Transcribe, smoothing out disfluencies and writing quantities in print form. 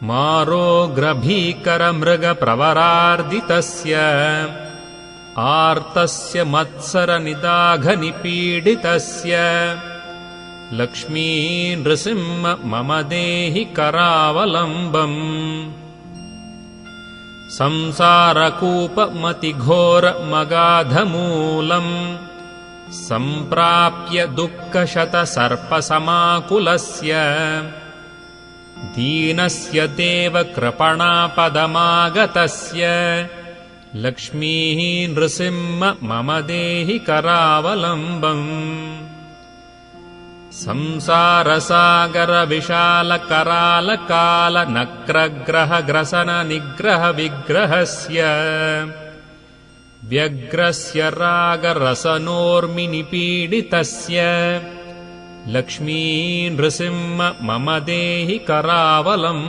मारोग्रभीकरमृगप्रवरार्दितस्य आर्तस्य मत्सरनिदाघनिपीडितस्य लक्ष्मी नृसिंह मम देहि करावलम्बम् संसारकूपमतिघोरमगाधमूलम् सम्प्राप्य दुःखशतसर्पसमाकुलस्य दीनस्य देवकृपणापदमागतस्य लक्ष्मीः नृसिंह मम देहि करावलम्बम् संसारसागरविशालकरालकालनक्रग्रहग्रसननिग्रहविग्रहस्य व्यग्रस्य रागरसनोर्मिनिपीडितस्य लक्ष्मी नृसिंह मम देहि करावलम्बम्